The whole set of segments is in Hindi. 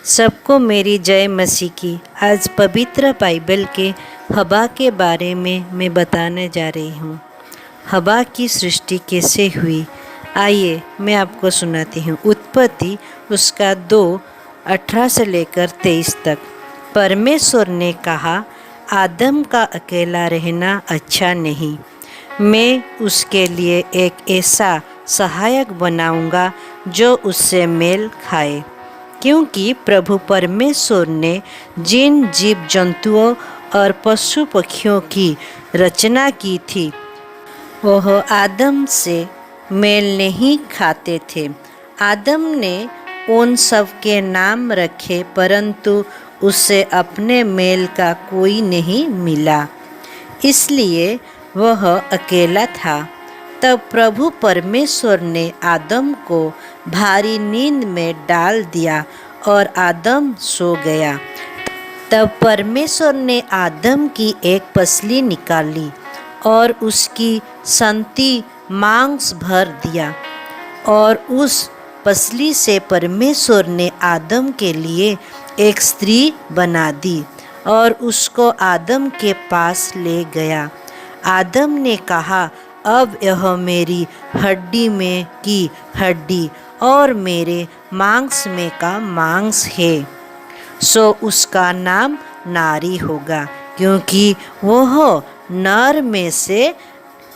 सबको मेरी जय मसीह की। आज पवित्र बाइबल के हवा के बारे में मैं बताने जा रही हूँ। हवा की सृष्टि कैसे हुई, आइए मैं आपको सुनाती हूँ। उत्पत्ति उसका 2:18 से लेकर 23 तक। परमेश्वर ने कहा, आदम का अकेला रहना अच्छा नहीं, मैं उसके लिए एक ऐसा सहायक बनाऊंगा जो उससे मेल खाए। क्योंकि प्रभु परमेश्वर ने जिन जीव जंतुओं और पशु पक्षियों की रचना की थी वह आदम से मेल नहीं खाते थे। आदम ने उन सब के नाम रखे, परंतु उसे अपने मेल का कोई नहीं मिला, इसलिए वह अकेला था। तब प्रभु परमेश्वर ने आदम को भारी नींद में डाल दिया और आदम सो गया। तब परमेश्वर ने आदम की एक पसली निकाली और उसकी संती मांस भर दिया, और उस पसली से परमेश्वर ने आदम के लिए एक स्त्री बना दी और उसको आदम के पास ले गया। आदम ने कहा, अब यह मेरी हड्डी में की हड्डी और मेरे मांस में का मांस है। सो उसका नाम नारी होगा, क्योंकि वह नर में से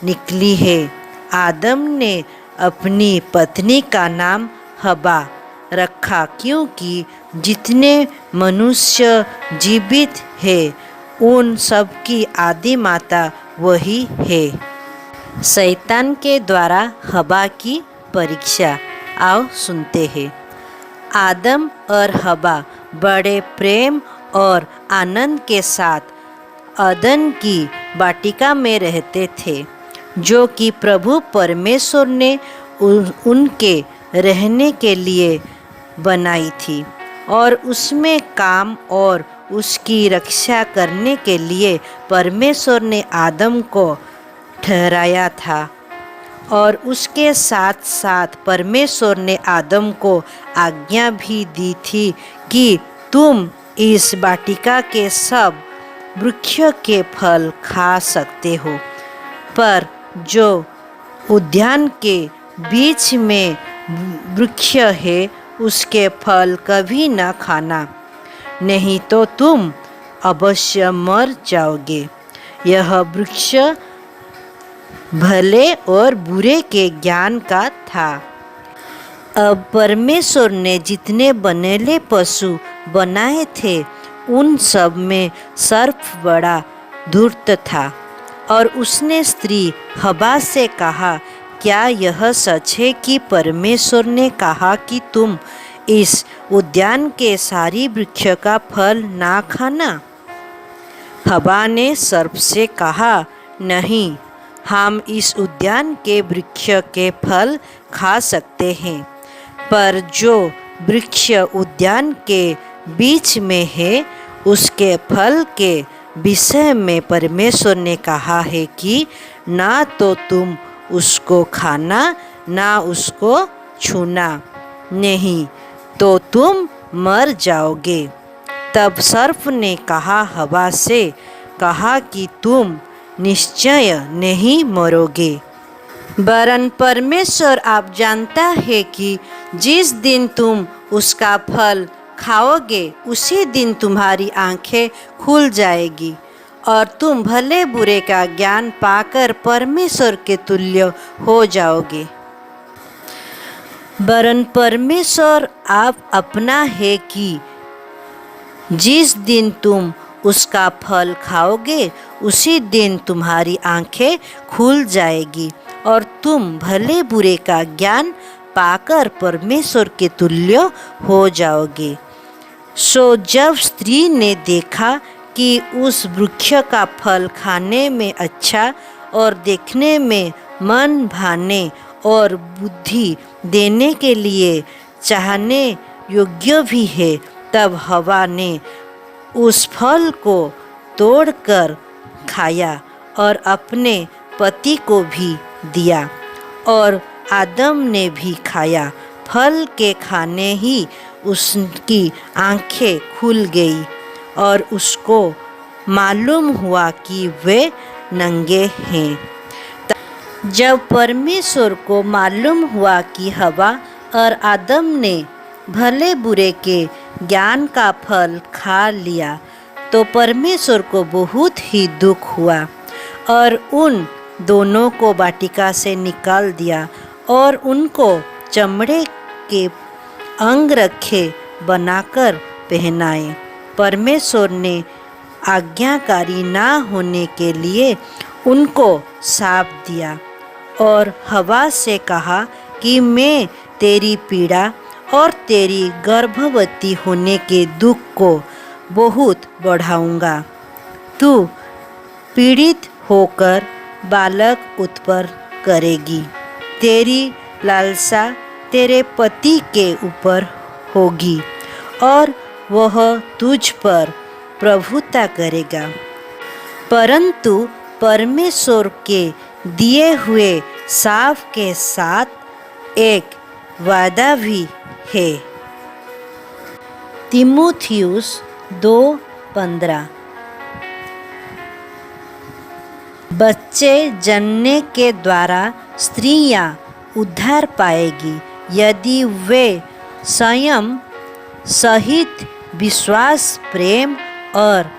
निकली है। आदम ने अपनी पत्नी का नाम हवा रखा, क्योंकि जितने मनुष्य जीवित हैं उन सब की आदि माता वही है। शैतान के द्वारा हवा की परीक्षा, आओ सुनते हैं। आदम और हवा बड़े प्रेम और आनंद के साथ अदन की वाटिका में रहते थे, जो कि प्रभु परमेश्वर ने उनके रहने के लिए बनाई थी, और उसमें काम और उसकी रक्षा करने के लिए परमेश्वर ने आदम को ठहराया था। और उसके साथ साथ परमेश्वर ने आदम को आज्ञा भी दी थी कि तुम इस वाटिका के सब वृक्ष के फल खा सकते हो, पर जो उद्यान के बीच में वृक्ष है उसके फल कभी न खाना, नहीं तो तुम अवश्य मर जाओगे। यह वृक्ष भले और बुरे के ज्ञान का था। अब परमेश्वर ने जितने बनेले पशु बनाए थे उन सब में सर्प बड़ा धूर्त था, और उसने स्त्री हवा से कहा, क्या यह सच है कि परमेश्वर ने कहा कि तुम इस उद्यान के सारी वृक्ष का फल ना खाना? हवा ने सर्प से कहा, नहीं, हम इस उद्यान के वृक्ष के फल खा सकते हैं, पर जो वृक्ष उद्यान के बीच में है उसके फल के विषय में परमेश्वर ने कहा है कि ना तो तुम उसको खाना ना उसको छूना, नहीं तो तुम मर जाओगे। तब सर्प ने कहा हवा से कहा कि तुम निश्चय नहीं मरोगे, वरन परमेश्वर आप जानता है कि जिस दिन तुम उसका फल खाओगे उसी दिन तुम्हारी आंखें खुल जाएगी और तुम भले बुरे का ज्ञान पाकर परमेश्वर के तुल्य हो जाओगे। वरन परमेश्वर आप अपना है कि जिस दिन तुम उसका फल खाओगे उसी दिन तुम्हारी आंखें खुल जाएगी और तुम भले बुरे का ज्ञान पाकर परमेश्वर के तुल्य हो जाओगे। सो जब स्त्री ने देखा कि उस वृक्ष का फल खाने में अच्छा और देखने में मन भाने और बुद्धि देने के लिए चाहने योग्य भी है, तब हवा ने उस फल को तोड़कर खाया और अपने पति को भी दिया, और आदम ने भी खाया। फल के खाने ही उसकी आंखें खुल गई और उसको मालूम हुआ कि वे नंगे हैं। जब परमेश्वर को मालूम हुआ कि हवा और आदम ने भले बुरे के ज्ञान का फल खा लिया, तो परमेश्वर को बहुत ही दुख हुआ और उन दोनों को वाटिका से निकाल दिया और उनको चमड़े के अंगरखे बनाकर पहनाए। परमेश्वर ने आज्ञाकारी ना होने के लिए उनको शाप दिया और हवा से कहा कि मैं तेरी पीड़ा और तेरी गर्भवती होने के दुख को बहुत बढ़ाऊंगा। तू पीड़ित होकर बालक उत्पन्न करेगी। तेरी लालसा तेरे पति के ऊपर होगी और वह तुझ पर प्रभुता करेगा। परंतु परमेश्वर के दिए हुए शाप के साथ एक वादा भी है। तीमुथियुस 2:15। बच्चे जनने के द्वारा स्त्रियां उद्धार पाएगी यदि वे संयम सहित विश्वास, प्रेम और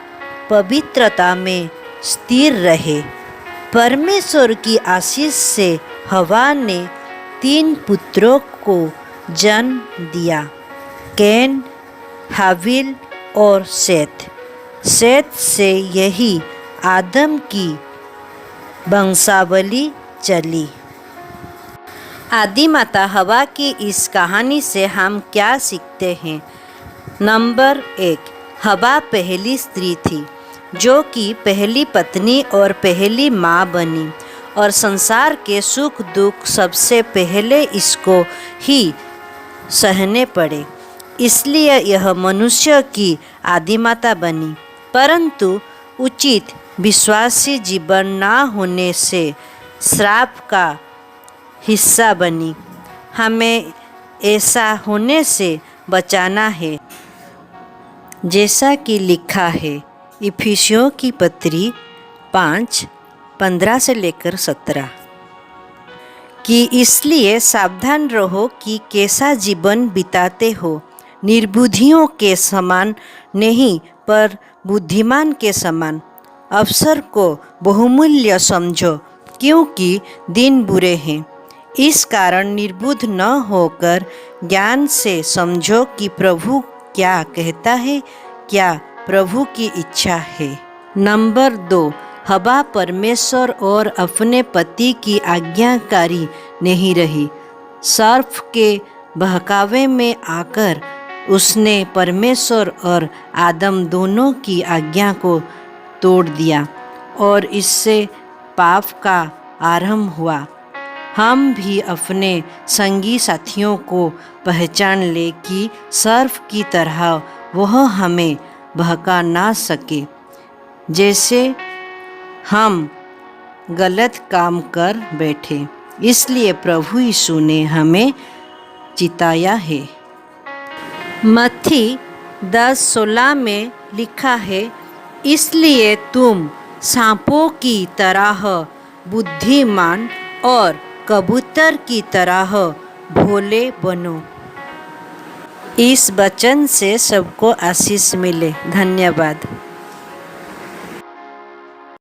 पवित्रता में स्थिर रहे। परमेश्वर की आशीष से हवा ने 3 पुत्रों को जन्म दिया, कैन, हाबिल और सेत। सेत से यही आदम की वंशावली चली। आदि माता हवा की इस कहानी से हम क्या सीखते हैं? नंबर 1, हवा पहली स्त्री थी जो कि पहली पत्नी और पहली माँ बनी और संसार के सुख दुख सबसे पहले इसको ही सहने पड़े, इसलिए यह मनुष्य की आदिमाता बनी। परंतु उचित विश्वासी जीवन ना होने से श्राप का हिस्सा बनी। हमें ऐसा होने से बचाना है, जैसा कि लिखा है इफिसियों की पत्री 5:15 से लेकर 17 कि इसलिए सावधान रहो कि कैसा जीवन बिताते हो, निर्बुद्धियों के समान नहीं पर बुद्धिमान के समान। अवसर को बहुमूल्य समझो क्योंकि दिन बुरे हैं। इस कारण निर्बुद्ध न होकर ज्ञान से समझो कि प्रभु क्या कहता है, क्या प्रभु की इच्छा है। नंबर 2, हवा परमेश्वर और अपने पति की आज्ञाकारी नहीं रही। सर्प के बहकावे में आकर उसने परमेश्वर और आदम दोनों की आज्ञा को तोड़ दिया और इससे पाप का आरंभ हुआ। हम भी अपने संगी साथियों को पहचान ले कि सर्प की तरह वह हमें बहका ना सके, जैसे हम गलत काम कर बैठे। इसलिए प्रभु यीशु ने हमें चिताया है। मत्ती 10:16 में लिखा है, इसलिए तुम सांपों की तरह बुद्धिमान और कबूतर की तरह भोले बनो। इस वचन से सबको आशीष मिले। धन्यवाद।